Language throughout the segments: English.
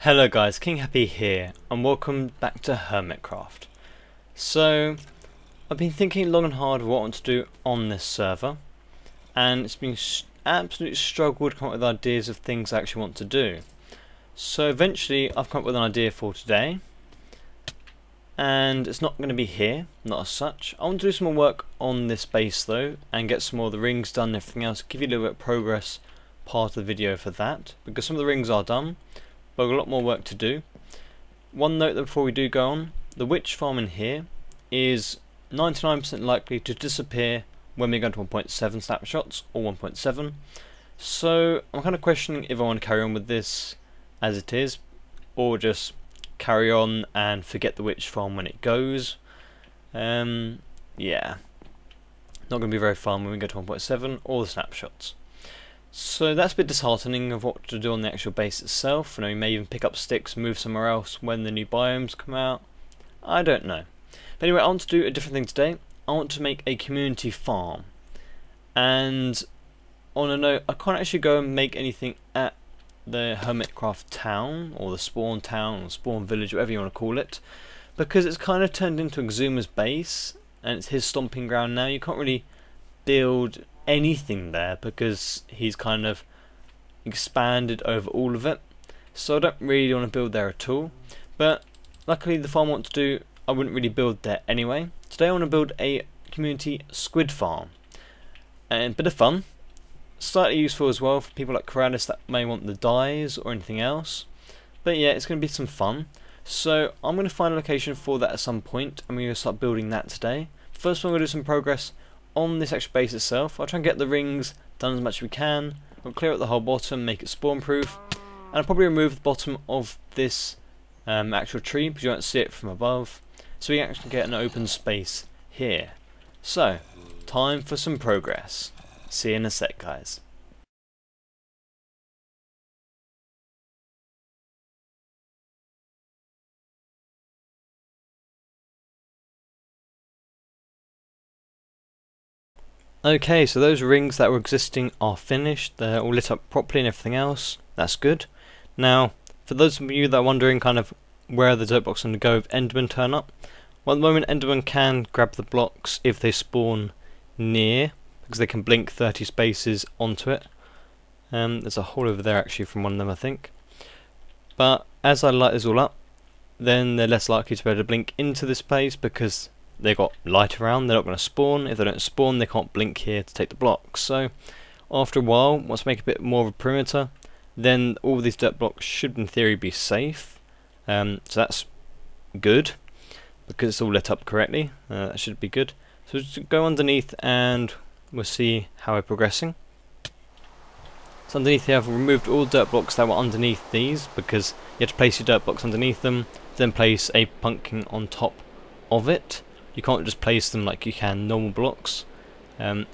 Hello guys, King Happy here, and welcome back to Hermitcraft. So, I've been thinking long and hard what I want to do on this server, and it's been absolutely struggled to come up with ideas of things I actually want to do. So eventually I've come up with an idea for today, and it's not going to be here, not as such. I want to do some more work on this base though, and get some more of the rings done and everything else, give you a little bit of progress part of the video for that, because some of the rings are done. But I've got a lot more work to do. One note before we do go on, the witch farm in here is 99% likely to disappear when we go to 1.7 snapshots or 1.7. So I'm kind of questioning if I want to carry on with this as it is, or just carry on and forget the witch farm when it goes. Yeah, not going to be very fun when we go to 1.7 or the snapshots. So that's a bit disheartening of what to do on the actual base itself. You know, you may even pick up sticks, move somewhere else when the new biomes come out. I don't know. But anyway, I want to do a different thing today. I want to make a community farm. And on a note, I can't actually go and make anything at the Hermitcraft town, or the spawn town, or spawn village, whatever you want to call it, because it's kind of turned into Exuma's base, and it's his stomping ground now. You can't really build anything there because he's kind of expanded over all of it, so I don't really want to build there at all. But luckily the farm I want to do, I wouldn't really build there anyway. Today I want to build a community squid farm, and a bit of fun, slightly useful as well for people like Corrales that may want the dyes or anything else. But yeah, it's going to be some fun, so I'm going to find a location for that at some point, and we're going to start building that today. First we're going to do some progress on this actual base itself. I'll try and get the rings done as much as we can. I'll clear out the whole bottom, make it spawn proof, and I'll probably remove the bottom of this actual tree because you won't see it from above, so we can actually get an open space here. So, time for some progress. See you in a sec, guys. Okay, so those rings that were existing are finished. They're all lit up properly and everything else. That's good. Now, for those of you that are wondering kind of where the dirt blocks are going to go if Endermen turn up, well, at the moment Endermen can grab the blocks if they spawn near, because they can blink 30 spaces onto it. There's a hole over there actually from one of them, I think. But as I light this all up, then they're less likely to be able to blink into this place because they got light around. They're not going to spawn. If they don't spawn, they can't blink here to take the blocks. So after a while, once we make a bit more of a perimeter, then all these dirt blocks should in theory be safe. So that's good because it's all lit up correctly. That should be good. So just go underneath and we'll see how we're progressing. So underneath here I've removed all dirt blocks that were underneath these, because you have to place your dirt blocks underneath them, then place a pumpkin on top of it. You can't just place them like you can normal blocks,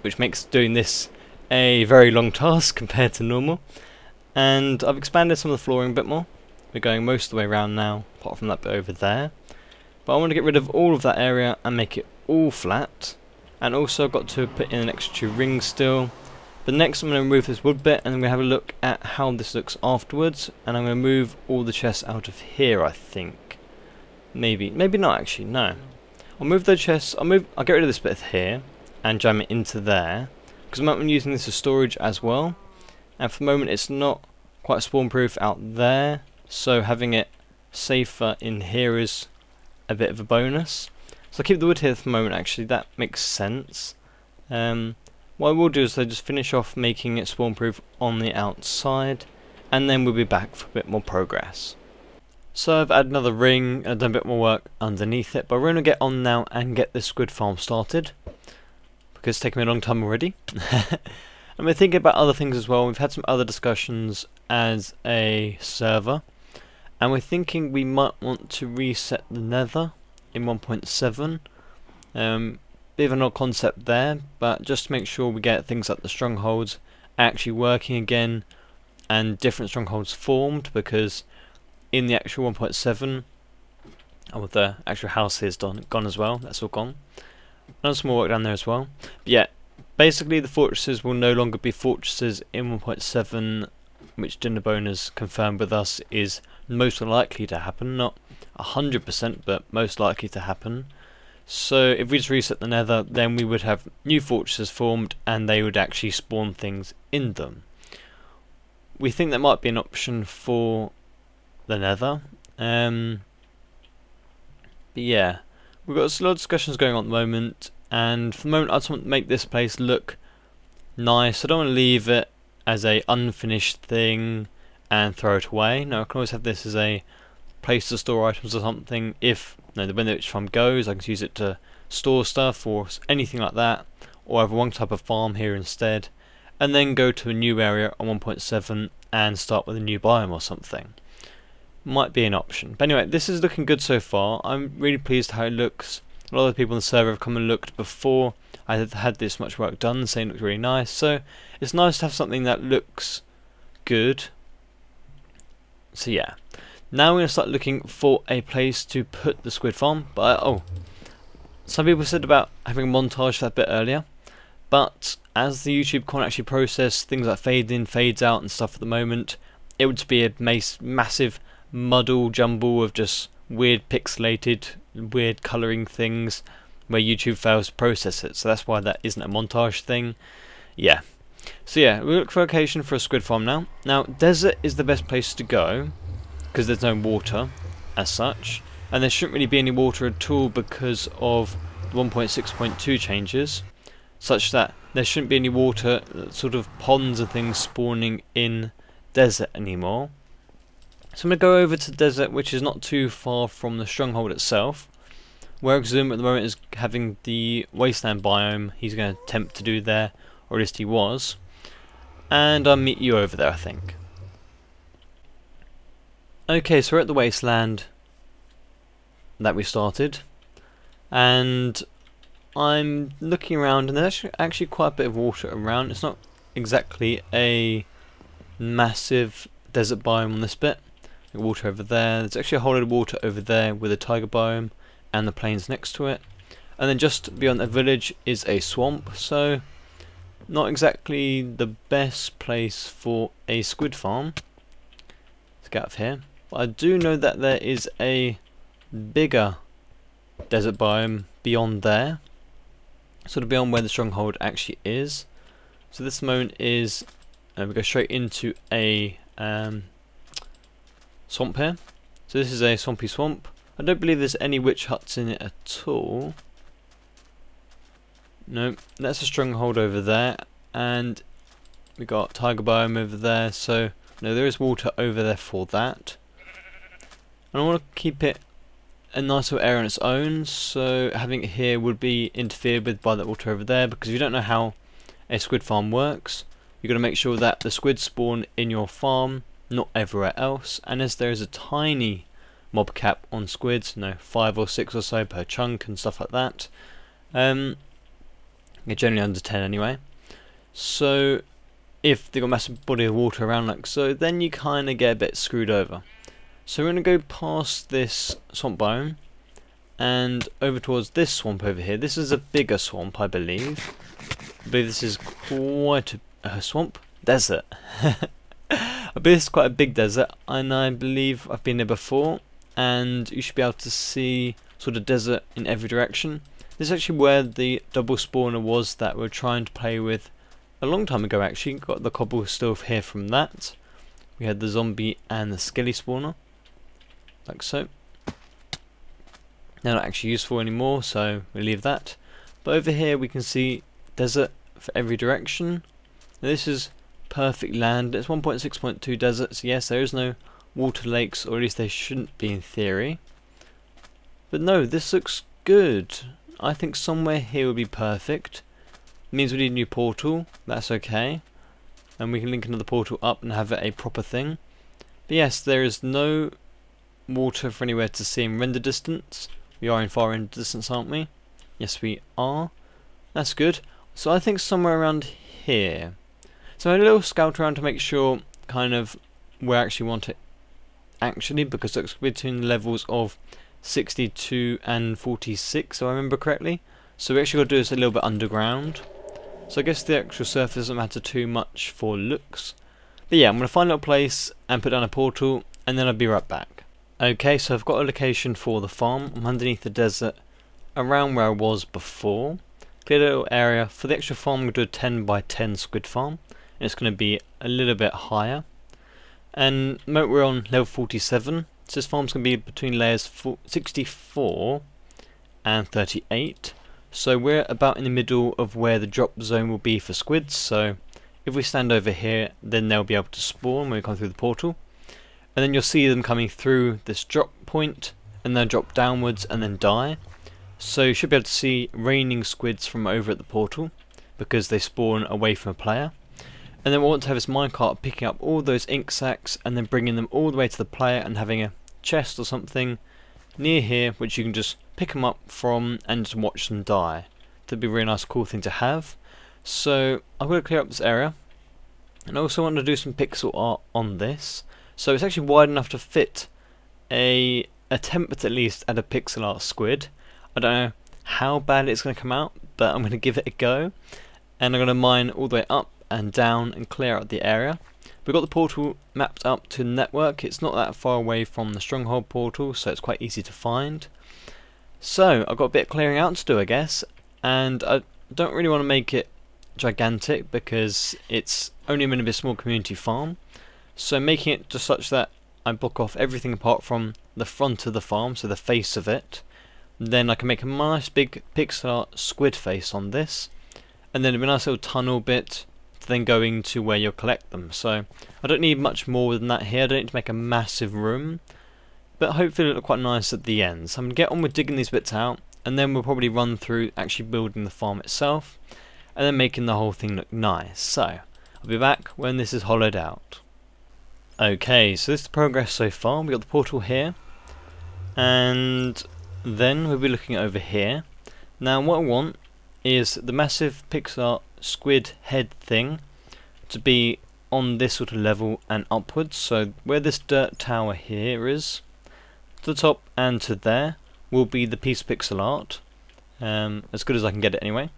which makes doing this a very long task compared to normal. And I've expanded some of the flooring a bit more. We're going most of the way around now, apart from that bit over there. But I want to get rid of all of that area and make it all flat. And also I've got to put in an extra 2 rings still. But next I'm going to remove this wood bit, and then we're going to have a look at how this looks afterwards. And I'm going to move all the chests out of here, I think. Maybe not actually, no. I'll move the chests, I'll get rid of this bit here and jam it into there, because I'm using this as storage as well, and for the moment it's not quite spawn proof out there, so having it safer in here is a bit of a bonus. So I'll keep the wood here for the moment actually, that makes sense. What I will do is I'll just finish off making it spawn proof on the outside, and then we'll be back for a bit more progress. So I've added another ring and done a bit more work underneath it, but we're going to get on now and get this squid farm started, because it's taken me a long time already. And we're thinking about other things as well. We've had some other discussions as a server, and we're thinking we might want to reset the nether in 1.7. Bit of an odd concept there, but just to make sure we get things like the strongholds actually working again and different strongholds formed, because in the actual 1.7, oh, the actual house here is gone as well. That's all gone. And some more work down there as well. But yeah, basically the fortresses will no longer be fortresses in 1.7 which Dinnerbone has confirmed with us is most likely to happen, not 100%, but most likely to happen. So if we just reset the Nether, then we would have new fortresses formed, and they would actually spawn things in them. We think that might be an option for the Nether. But yeah, we've got a lot of discussions going on at the moment, and for the moment I just want to make this place look nice. I don't want to leave it as a unfinished thing and throw it away. No, I can always have this as a place to store items or something. If the Witch farm goes, I can use it to store stuff or anything like that, or have one type of farm here instead, and then go to a new area on 1.7 and start with a new biome or something. Might be an option. But anyway, this is looking good so far. I'm really pleased how it looks. A lot of people on the server have come and looked before I had this much work done, saying it looked really nice. So it's nice to have something that looks good. So yeah, now we're going to start looking for a place to put the squid farm. But some people said about having a montage for that bit earlier, but as the YouTube can't actually process things like fade in, fades out and stuff at the moment, it would be a massive muddle jumble of just weird pixelated, weird colouring things where YouTube fails to process it. So that's why that isn't a montage thing. Yeah. So yeah, we look for a location for a squid farm now. Now, desert is the best place to go because there's no water as such, and there shouldn't really be any water at all because of the 1.6.2 changes, such that there shouldn't be any water, sort of ponds and things spawning in desert anymore. So I'm going to go over to desert, which is not too far from the stronghold itself. Where Zoom at the moment is having the wasteland biome, he's going to attempt to do there, or at least he was. And I'll meet you over there, I think. Okay, so we're at the wasteland that we started, and I'm looking around, and there's actually quite a bit of water around. It's not exactly a massive desert biome on this bit. Water over there. There's actually a whole lot of water over there with a tiger biome and the plains next to it. And then just beyond the village is a swamp, so not exactly the best place for a squid farm. Let's get out of here. But I do know that there is a bigger desert biome beyond there, sort of beyond where the stronghold actually is. So this moment is we go straight into a swamp here. So this is a swampy swamp. I don't believe there's any witch huts in it at all. No, that's a stronghold over there, and we got tiger biome over there. So no, there is water over there for that. And I want to keep it a nice little area on its own, so having it here would be interfered with by that water over there, because if you don't know how a squid farm works, you've got to make sure that the squid spawn in your farm, not everywhere else. And as there is a tiny mob cap on squids, 5 or 6 or so per chunk and stuff like that, they're generally under 10 anyway. So if they've got a massive body of water around like so, then you kind of get a bit screwed over. So we're going to go past this swamp biome and over towards this swamp over here. This is a bigger swamp, I believe. I believe this is quite a swamp? Desert. I believe this is quite a big desert, and I believe I've been there before, and you should be able to see sort of desert in every direction. This is actually where the double spawner was that we were trying to play with a long time ago actually. Got the cobble still here from that. We had the zombie and the skelly spawner, like so. They're not actually useful anymore, so we'll leave that. But over here we can see desert for every direction. Now this is perfect land. It's 1.6.2 deserts. Yes, there is no water lakes, or at least there shouldn't be in theory. But no, this looks good. I think somewhere here would be perfect. It means we need a new portal. That's okay. And we can link another portal up and have it a proper thing. But yes, there is no water for anywhere to see in render distance. We are in far render distance, aren't we? Yes, we are. That's good. So I think somewhere around here. So I had a little scout around to make sure kind of where I actually want it actually, because it's between the levels of 62 and 46, so I remember correctly. So we actually got to do this a little bit underground. So I guess the actual surface doesn't matter too much for looks. But yeah, I'm going to find a little place and put down a portal, and then I'll be right back. Okay, so I've got a location for the farm. I'm underneath the desert, around where I was before. Clear a little area. For the extra farm, I'm going to do a 10 by 10 squid farm. And it's going to be a little bit higher. And note we're on level 47. So this farm's going to be between layers 64 and 38. So we're about in the middle of where the drop zone will be for squids. So if we stand over here, then they'll be able to spawn when we come through the portal. And then you'll see them coming through this drop point, and they'll drop downwards and then die. So you should be able to see raining squids from over at the portal, because they spawn away from a player. And then we want to have this minecart picking up all those ink sacs and then bringing them all the way to the player and having a chest or something near here which you can just pick them up from and just watch them die. That'd be a really nice cool thing to have. So I'm going to clear up this area, and I also want to do some pixel art on this. So it's actually wide enough to fit a attempt at least at a pixel art squid. I don't know how bad it's going to come out, but I'm going to give it a go, and I'm going to mine all the way up and down and clear out the area. We've got the portal mapped up to the network. It's not that far away from the stronghold portal, so it's quite easy to find. So I've got a bit of clearing out to do, I guess, and I don't really want to make it gigantic because it's only going to be a small community farm. So making it just such that I block off everything apart from the front of the farm, so the face of it. Then I can make a nice big pixel art squid face on this, and then a nice little tunnel bit to then go into where you'll collect them. So I don't need much more than that here. I don't need to make a massive room, but hopefully it'll look quite nice at the end. So I'm going to get on with digging these bits out, and then we'll probably run through actually building the farm itself and then making the whole thing look nice. So I'll be back when this is hollowed out. Okay, so this is the progress so far. We've got the portal here, and then we'll be looking over here. Now what I want is the massive pixel art squid head thing to be on this sort of level and upwards. So where this dirt tower here is, to the top and to there will be the piece of pixel art, as good as I can get it anyway.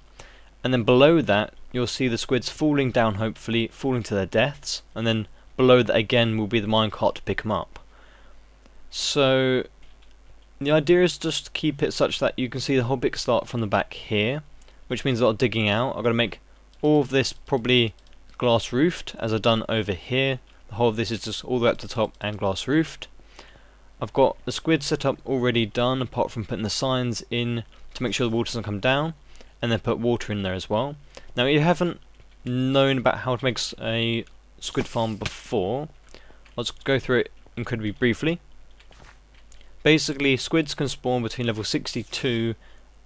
And then below that you'll see the squids falling down, hopefully falling to their deaths, and then below that again will be the minecart to pick them up. So the idea is just to keep it such that you can see the whole pixel art from the back here, which means a lot of digging out. I've got to make all of this probably glass roofed, as I've done over here. The whole of this is just all the way up to the top and glass roofed. I've got the squid setup already done, apart from putting the signs in to make sure the water doesn't come down, and then put water in there as well. Now, if you haven't known about how to make a squid farm before, I'll just go through it incredibly briefly. Basically, squids can spawn between level 62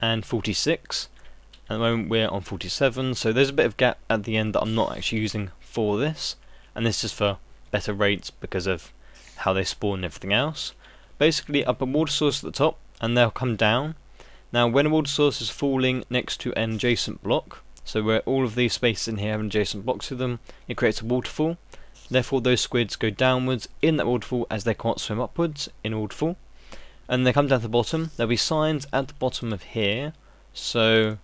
and 46. At the moment we're on 47, so there's a bit of gap at the end that I'm not actually using for this, and this is for better rates because of how they spawn and everything else. Basically, I put water source at the top and they'll come down. Now when a water source is falling next to an adjacent block, so where all of these spaces in here have an adjacent blocks to them, it creates a waterfall. Therefore those squids go downwards in that waterfall as they can't swim upwards in a waterfall. And they come down to the bottom. There'll be signs at the bottom of here, so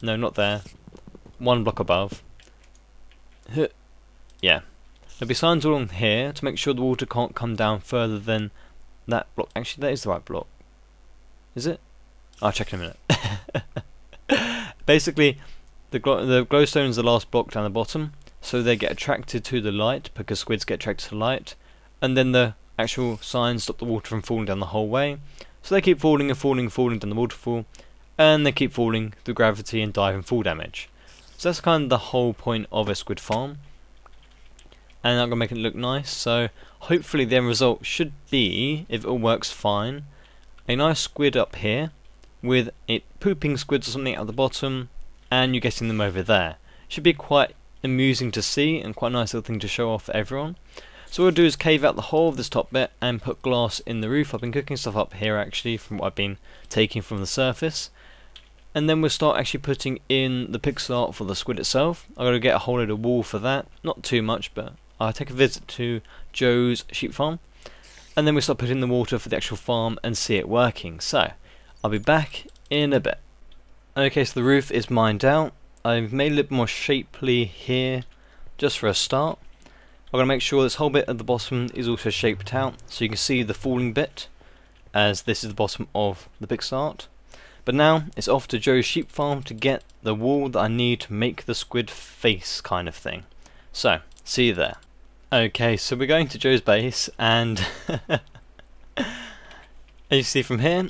no, not there, one block above. Yeah, there'll be signs along here to make sure the water can't come down further than that block. Actually, that is the right block. Is it? I'll check in a minute. Basically, the glowstone is the last block down the bottom, so they get attracted to the light because squids get attracted to light, and then the actual signs stop the water from falling down the whole way. So they keep falling and falling and falling down the waterfall, and they keep falling through gravity and die from fall damage. So that's kind of the whole point of a squid farm, and I'm going to make it look nice. So hopefully the end result should be, if it all works fine, a nice squid up here with it pooping squids or something at the bottom, and you're getting them over there. Should be quite amusing to see and quite a nice little thing to show off for everyone. So what we'll do is cave out the whole of this top bit and put glass in the roof. I've been cooking stuff up here actually from what I've been taking from the surface. And then we'll start actually putting in the pixel art for the squid itself. I've got to get a whole load of wool for that. Not too much, but I'll take a visit to Joe's sheep farm. And then we'll start putting in the water for the actual farm and see it working. So I'll be back in a bit. Okay, so the roof is mined out. I've made it a little more shapely here just for a start. I'm going to make sure this whole bit at the bottom is also shaped out, so you can see the falling bit, as this is the bottom of the pixel art. But now it's off to Joe's sheep farm to get the wool that I need to make the squid face kind of thing. So, see you there. Okay, so we're going to Joe's base, and as you see from here,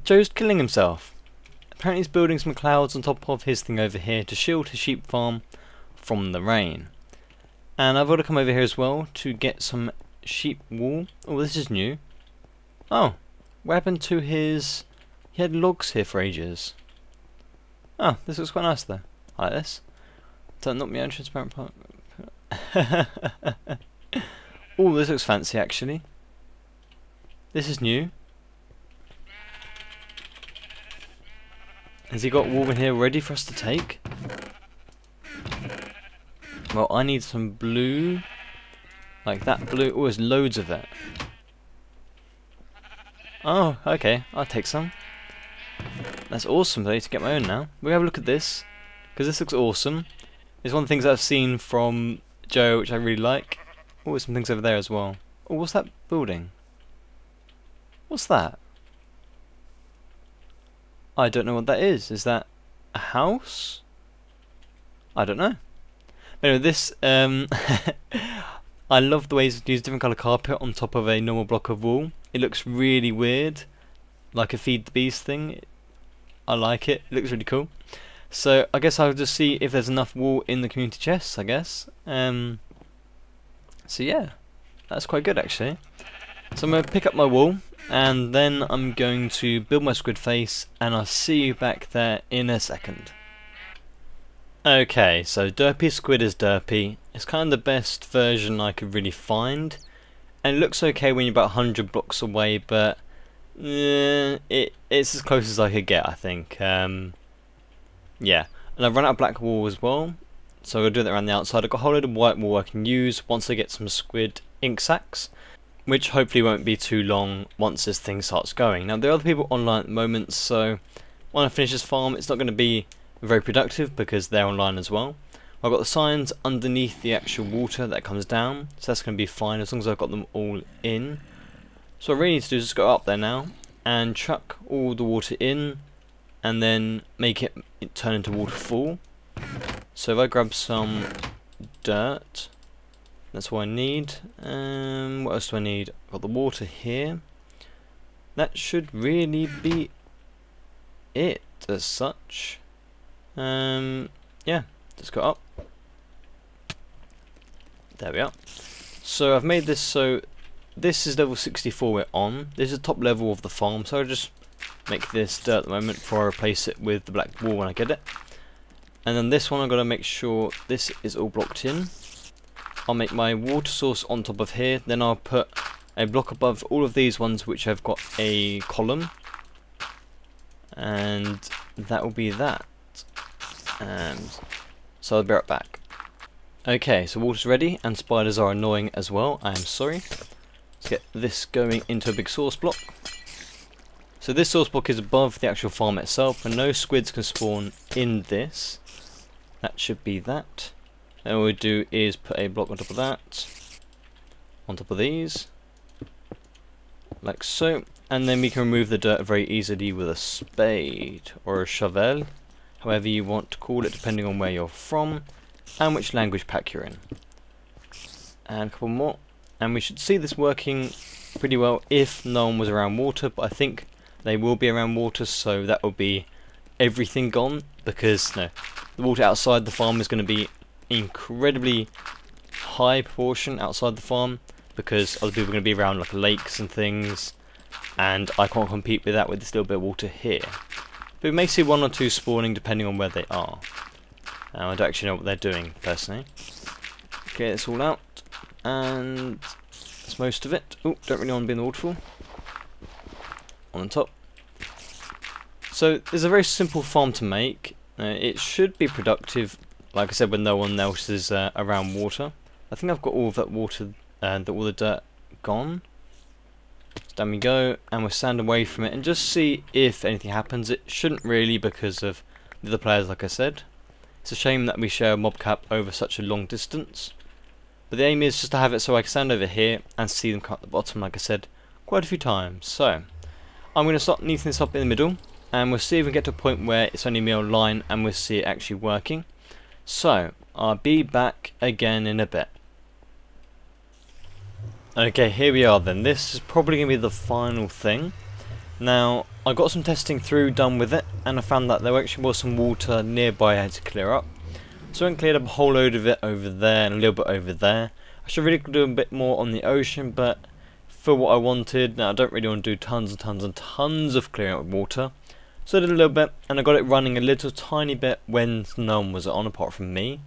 Joe's killing himself. Apparently he's building some clouds on top of his thing over here to shield his sheep farm from the rain. And I've got to come over here as well to get some sheep wool. Oh, this is new. Oh, what happened to his... He had logs here for ages. Oh, this looks quite nice though. I like this. Don't knock me out, transparent part. Oh, this looks fancy actually. This is new. Has he got wool in here ready for us to take? Well, I need some blue. Like that blue. Oh, there's loads of it. Oh, okay. I'll take some. That's awesome. I need to get my own now. We'll have a look at this, because this looks awesome. It's one of the things I've seen from Joe, which I really like. Oh, there's some things over there as well. Oh, what's that building? What's that? I don't know what that is. Is that a house? I don't know. Anyway, this, I love the ways to use different colour carpet on top of a normal block of wool. It looks really weird, like a feed the bees thing. I like it. It looks really cool. So I guess I'll just see if there's enough wool in the community chests, I guess. So yeah, that's quite good actually. So I'm going to pick up my wool, and then I'm going to build my squid face, and I'll see you back there in a second. Okay, so Derpy Squid is Derpy. It's kind of the best version I could really find, and it looks okay when you're about 100 blocks away, but it's as close as I could get, I think. Yeah, and I've run out of black wool as well, so I'm going to do that around the outside. I've got a whole load of white wool I can use once I get some squid ink sacs, which hopefully won't be too long once this thing starts going. Now there are other people online at the moment, so when I finish this farm it's not going to be very productive because they're online as well. I've got the signs underneath the actual water that comes down, so that's going to be fine as long as I've got them all in. So what I really need to do is just go up there now and chuck all the water in, and then make it turn into waterfall. So if I grab some dirt, that's what I need. What else do I need? I've got the water here. That should really be it as such. Yeah, just go up. There we are. So I've made this so this is level 64 we're on. This is the top level of the farm, so I'll just make this dirt at the moment before I replace it with the black wool when I get it. And then this one I've got to make sure this is all blocked in. I'll make my water source on top of here, then I'll put a block above all of these ones which have got a column, and that will be that. So I'll be right back. Okay, so water's ready, and spiders are annoying as well, I am sorry. Let's get this going into a big source block. So this source block is above the actual farm itself, and no squids can spawn in this. That should be that. And all we do is put a block on top of that, on top of these, like so, and then we can remove the dirt very easily with a spade or a shovel, however you want to call it depending on where you're from and which language pack you're in. And a couple more, and we should see this working pretty well if no one was around water, but I think they will be around water, so that will be everything gone, because no, the water outside the farm is going to be incredibly high proportion outside the farm, because other people are going to be around like lakes and things, and I can't compete with that with this little bit of water here. But we may see one or two spawning depending on where they are. I don't actually know what they're doing personally. Okay, it's all out, and that's most of it. Oh, don't really want to be in the waterfall. On top. So there's a very simple farm to make. It should be productive, like I said, when no one else is around water. I think I've got all of that water and all the dirt gone. So down we go, and we'll stand away from it and just see if anything happens. It shouldn't really, because of the other players, like I said. It's a shame that we share a mob cap over such a long distance, But the aim is just to have it so I can stand over here and see them cut the bottom, like I said, quite a few times. So I'm going to start neatening this up in the middle, and we'll see if we get to a point where it's only me on line and we'll see it actually working. So I'll be back again in a bit. Okay, here we are then. This is probably going to be the final thing. Now, I got some testing done with it, and I found that there actually was some water nearby I had to clear up. So I went and cleared up a whole load of it over there and a little bit over there. I should really do a bit more on the ocean, but for what I wanted, now I don't really want to do tons and tons and tons of clearing up with water. So I did a little bit, and I got it running a little tiny bit when no one was on apart from me.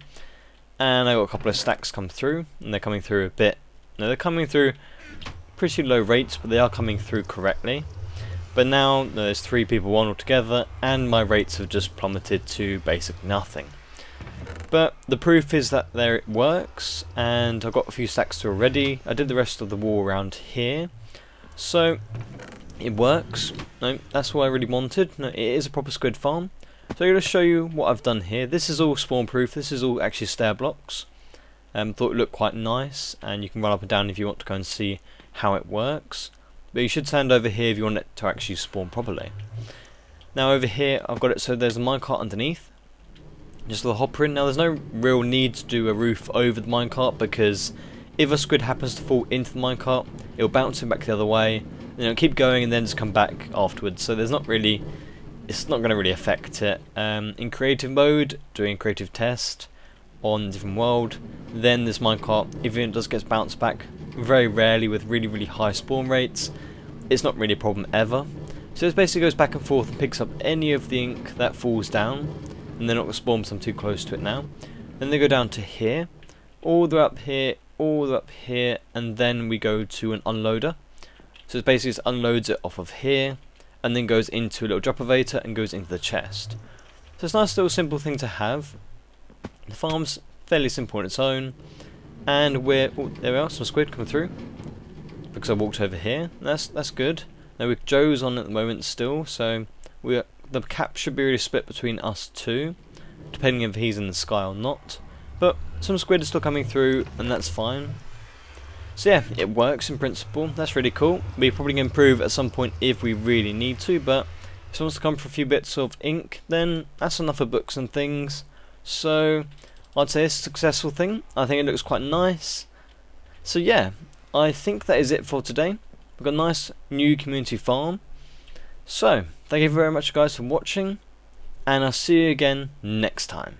And I got a couple of stacks come through, and they're coming through a bit. Now they're coming through pretty low rates, but they are coming through correctly. But now there's 3 people on altogether, and my rates have just plummeted to basically nothing. But the proof is that there it works, and I've got a few stacks through already. I did the rest of the wall around here, so it works. No, that's what I really wanted. No, it is a proper squid farm. So I'm going to show you what I've done here. This is all spawn proof. This is all actually stair blocks. Thought it looked quite nice, and you can run up and down if you want to go and see how it works. But you should stand over here if you want it to actually spawn properly. Now over here I've got it so there's a minecart underneath, just a little hopper in. Now there's no real need to do a roof over the minecart, because if a squid happens to fall into the minecart, it'll bounce him back the other way, and it'll keep going and then just come back afterwards. So there's not really, it's not going to really affect it. In creative mode, doing a creative test on a different world, then this minecart, if it does get bounced back, very rarely with really, really high spawn rates, it's not really a problem ever. So it basically goes back and forth and picks up any of the ink that falls down, and they're not going to spawn because I'm too close to it now. Then they go down to here, all the way up here, all the way up here, and then we go to an unloader. So it basically just unloads it off of here, and then goes into a little drop elevator and goes into the chest. So it's a nice little simple thing to have. The farm's fairly simple on its own, and there we are, some squid coming through because I walked over here. That's good. Now Joe's on at the moment still, so the cap should be really split between us two, depending if he's in the sky or not. But some squid are still coming through, and that's fine. So yeah, it works in principle. That's really cool. We're probably going to improve at some point if we really need to, but if someone wants to come for a few bits of ink, then that's enough for books and things. So I'd say it's a successful thing. I think it looks quite nice. So yeah, I think that is it for today. We've got a nice new community farm. So thank you very much guys for watching, and I'll see you again next time.